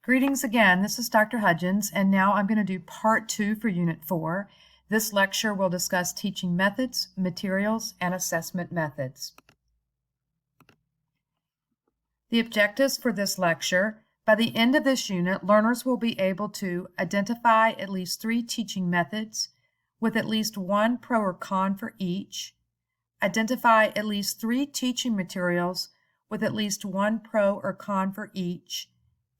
Greetings again, this is Dr. Hudgens, and now I'm going to do part 2 for Unit 4. This lecture will discuss teaching methods, materials, and assessment methods. The objectives for this lecture: by the end of this unit, learners will be able to identify at least 3 teaching methods with at least 1 pro or con for each, identify at least 3 teaching materials with at least 1 pro or con for each,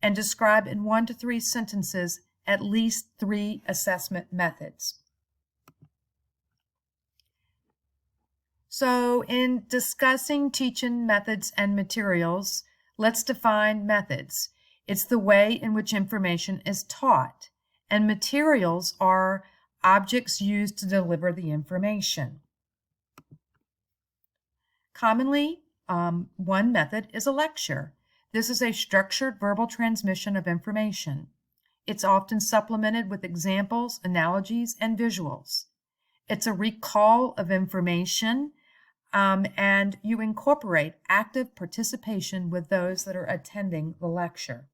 and describe in 1 to 3 sentences at least 3 assessment methods. So in discussing teaching methods and materials, let's define methods. It's the way in which information is taught, and materials are objects used to deliver the information. Commonly, one method is a lecture. This is a structured verbal transmission of information. It's often supplemented with examples, analogies, and visuals. It's a recall of information, and you incorporate active participation with those that are attending the lecture.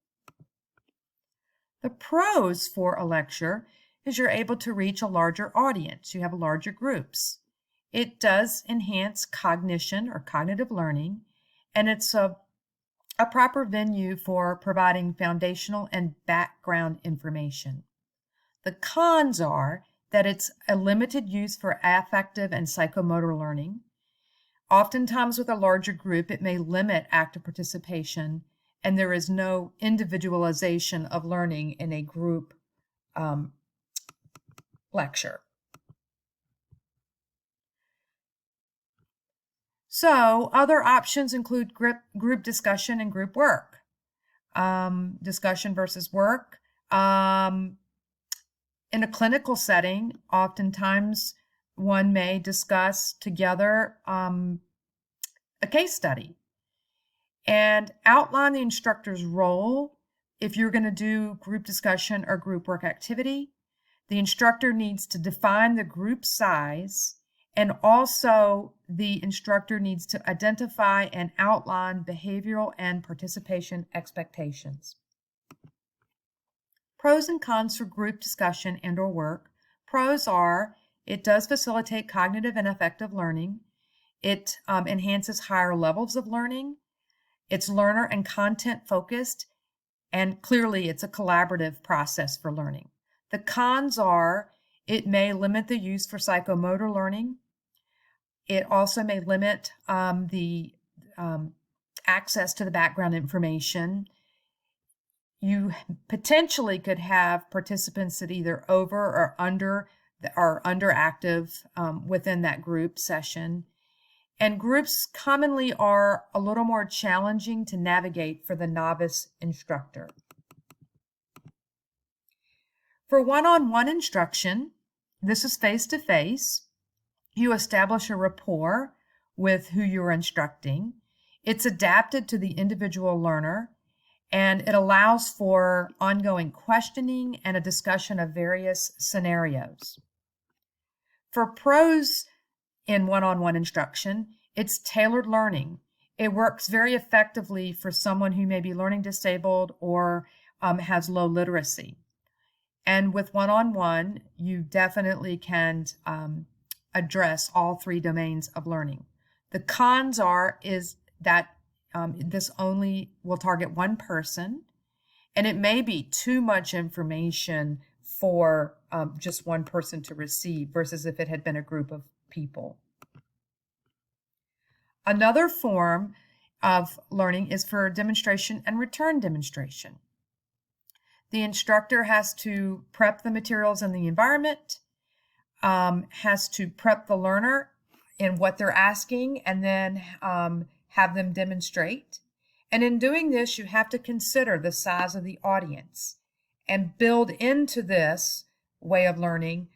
The pros for a lecture is you're able to reach a larger audience. You have larger groups. It does enhance cognition or cognitive learning, and it's a proper venue for providing foundational and background information. The cons are that it's a limited use for affective and psychomotor learning. Oftentimes with a larger group, it may limit active participation, and there is no individualization of learning in a group lecture. So other options include group discussion and group work. Discussion versus work. In a clinical setting, oftentimes one may discuss together a case study and outline the instructor's role. If you're going to do group discussion or group work activity, the instructor needs to define the group size, and also the instructor needs to identify and outline behavioral and participation expectations. Pros and cons for group discussion and or work. Pros are: it does facilitate cognitive and affective learning. It enhances higher levels of learning. It's learner and content focused, and clearly it's a collaborative process for learning. The cons are: it may limit the use for psychomotor learning. It also may limit the access to the background information. You potentially could have participants that either over or under are underactive within that group session. And groups commonly are a little more challenging to navigate for the novice instructor. For one-on-one instruction, this is face-to-face. You establish a rapport with who you're instructing. It's adapted to the individual learner, and it allows for ongoing questioning and a discussion of various scenarios. For pros in one-on-one instruction, it's tailored learning. It works very effectively for someone who may be learning disabled or has low literacy. And with one-on-one, you definitely can address all 3 domains of learning. The cons is that this only will target one person, and it may be too much information for just one person to receive versus if it had been a group of people. Another form of learning is for demonstration and return demonstration. The instructor has to prep the materials in the environment, has to prep the learner in what they're asking, and then have them demonstrate. And in doing this, you have to consider the size of the audience and build into this way of learning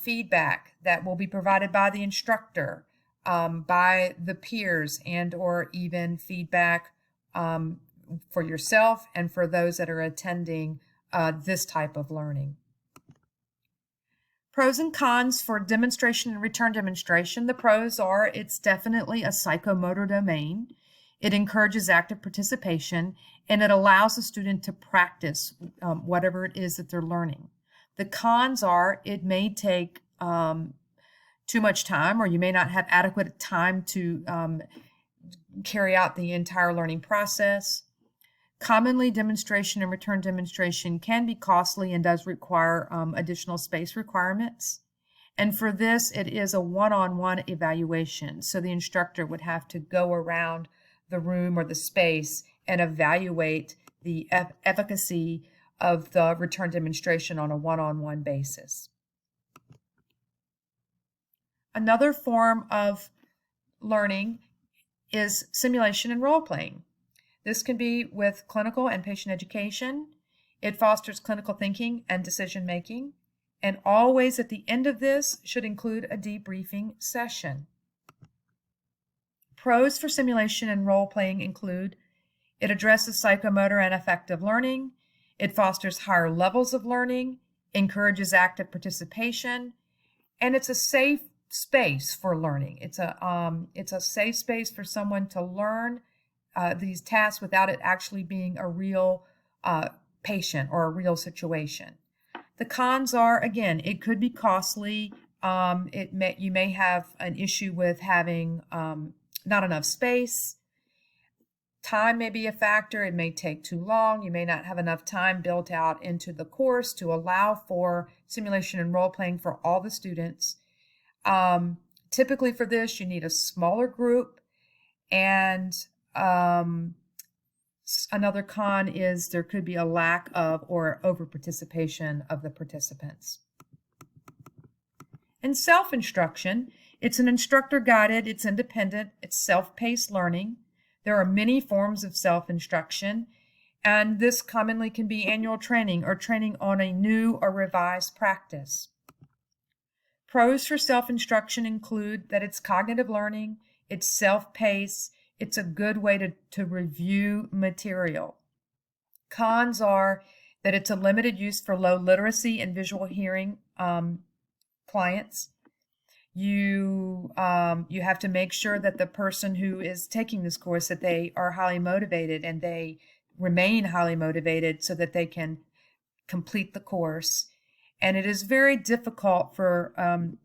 feedback that will be provided by the instructor, by the peers, and or even feedback for yourself and for those that are attending this type of learning. Pros and cons for demonstration and return demonstration. The pros are: it's definitely a psychomotor domain. It encourages active participation, and it allows the student to practice whatever it is that they're learning. The cons are it may take too much time, or you may not have adequate time to carry out the entire learning process. Commonly, demonstration and return demonstration can be costly and does require additional space requirements. And for this, it is a one-on-one evaluation. So the instructor would have to go around the room or the space and evaluate the efficacy of the return demonstration on a one-on-one basis. Another form of learning is simulation and role-playing. This can be with clinical and patient education. It fosters clinical thinking and decision-making, and always at the end of this should include a debriefing session. Pros for simulation and role-playing include it addresses psychomotor and affective learning, it fosters higher levels of learning, encourages active participation, and it's a safe space for learning. It's a safe space for someone to learn these tasks without it actually being a real patient or a real situation. The cons are, again, it could be costly. You may have an issue with having not enough space. Time may be a factor. It may take too long. You may not have enough time built out into the course to allow for simulation and role playing for all the students. Typically for this, you need a smaller group, and another con is there could be a lack of or over participation of the participants. In self-instruction, it's an instructor-guided, it's independent, it's self-paced learning. There are many forms of self-instruction, and this commonly can be annual training or training on a new or revised practice. Pros for self-instruction include that it's cognitive learning, it's self-paced, it's a good way to review material. Cons are that it's a limited use for low literacy and visual hearing clients. You have to make sure that the person who is taking this course, that they are highly motivated and they remain highly motivated so that they can complete the course. And it is very difficult for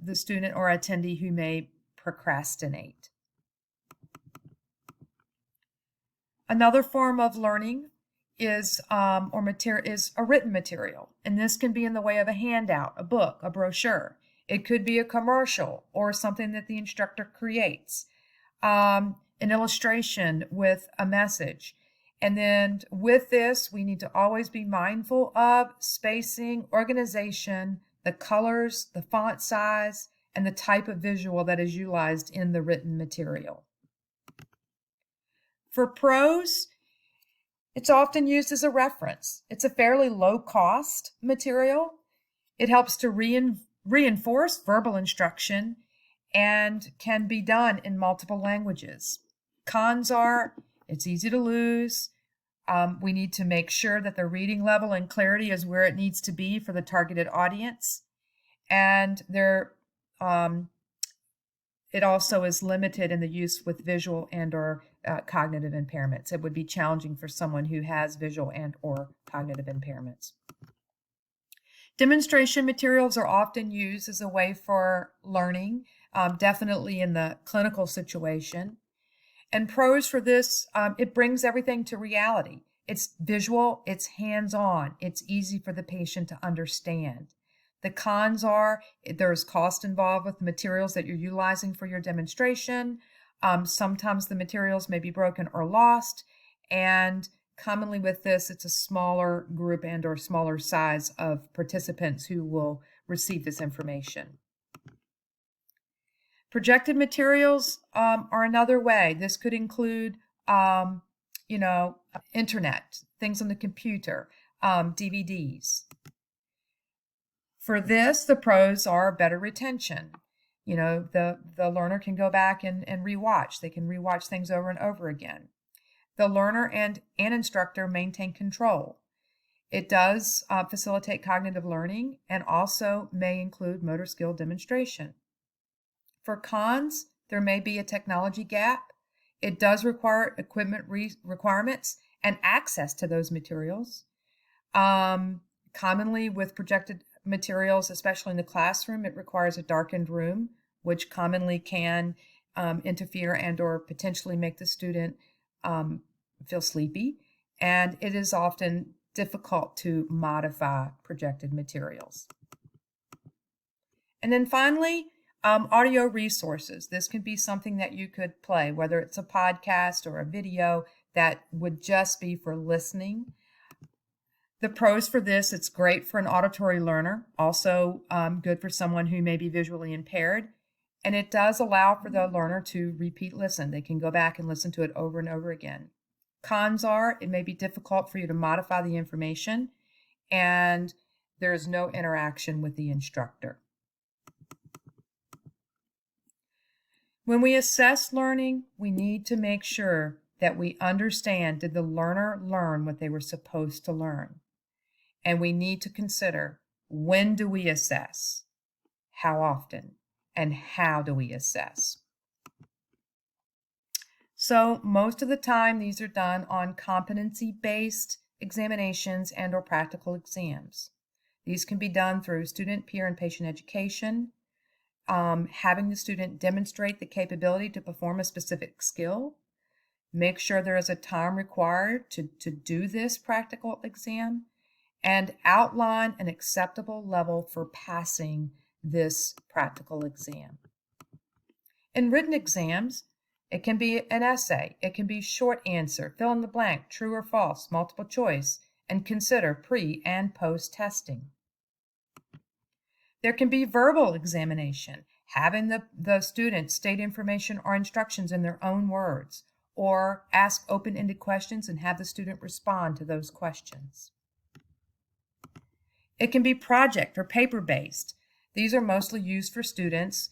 the student or attendee who may procrastinate. Another form of learning is a written material, and this can be in the way of a handout, a book, a brochure. It could be a commercial or something that the instructor creates, an illustration with a message. And then with this, we need to always be mindful of spacing, organization, the colors, the font size, and the type of visual that is utilized in the written material. For pros, it's often used as a reference. It's a fairly low-cost material. It helps to reinforce verbal instruction and can be done in multiple languages. Cons are, it's easy to lose. We need to make sure that the reading level and clarity is where it needs to be for the targeted audience. And it also is limited in the use with visual and or cognitive impairments. It would be challenging for someone who has visual and or cognitive impairments. Demonstration materials are often used as a way for learning, definitely in the clinical situation. And pros for this, it brings everything to reality. It's visual, it's hands-on, it's easy for the patient to understand. The cons are there's cost involved with the materials that you're utilizing for your demonstration. Sometimes the materials may be broken or lost, and commonly with this, it's a smaller group and or smaller size of participants who will receive this information. Projected materials are another way. This could include, internet, things on the computer, DVDs. For this, the pros are better retention. The learner can go back and rewatch. They can rewatch things over and over again. The learner and instructor maintain control. It does facilitate cognitive learning and also may include motor skill demonstration. For cons, there may be a technology gap. It does require equipment requirements and access to those materials. Commonly with projected materials, especially in the classroom, it requires a darkened room, which commonly can interfere and or potentially make the student feel sleepy. And it is often difficult to modify projected materials. And then finally, audio resources. This can be something that you could play, whether it's a podcast or a video that would just be for listening. The pros for this, it's great for an auditory learner, also good for someone who may be visually impaired. And it does allow for the learner to repeat listen. They can go back and listen to it over and over again. Cons are, it may be difficult for you to modify the information, and there is no interaction with the instructor. When we assess learning, we need to make sure that we understand, did the learner learn what they were supposed to learn? And we need to consider, when do we assess? How often? And how do we assess? So most of the time, these are done on competency-based examinations and or practical exams. These can be done through student, peer, and patient education, having the student demonstrate the capability to perform a specific skill, make sure there is a time required to do this practical exam, and outline an acceptable level for passing this practical exam. In written exams, it can be an essay, it can be short answer, fill in the blank, true or false, multiple choice, and consider pre and post testing. There can be verbal examination, having the student state information or instructions in their own words, or ask open-ended questions and have the student respond to those questions. It can be project or paper-based. These are mostly used for students.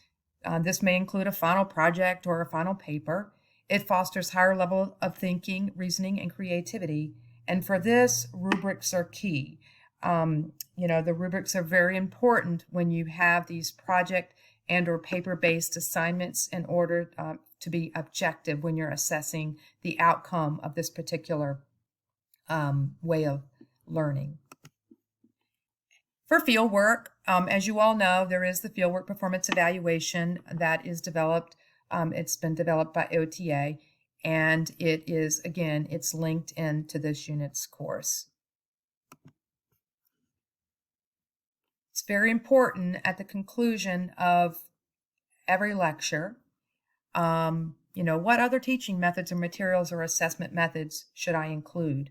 This may include a final project or a final paper. It fosters higher level of thinking, reasoning, and creativity. And for this, rubrics are key. The rubrics are very important when you have these project and or paper-based assignments in order to be objective when you're assessing the outcome of this particular way of learning. For fieldwork, as you all know, there is the fieldwork performance evaluation that is developed. It's been developed by OTA, and it is, again, it's linked into this unit's course. It's very important at the conclusion of every lecture, what other teaching methods or materials or assessment methods should I include?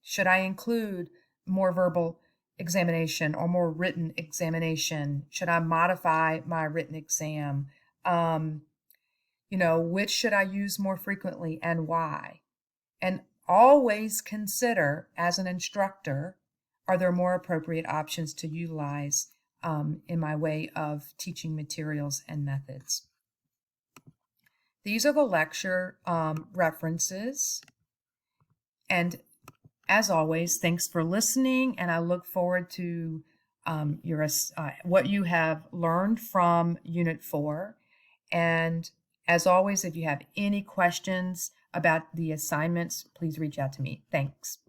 Should I include more verbal examination or more written examination? Should I modify my written exam? Which should I use more frequently and why? And always consider, as an instructor, are there more appropriate options to utilize in my way of teaching materials and methods? These are the lecture references. And as always, thanks for listening, and I look forward to what you have learned from Unit 4. And as always, if you have any questions about the assignments, please reach out to me. Thanks.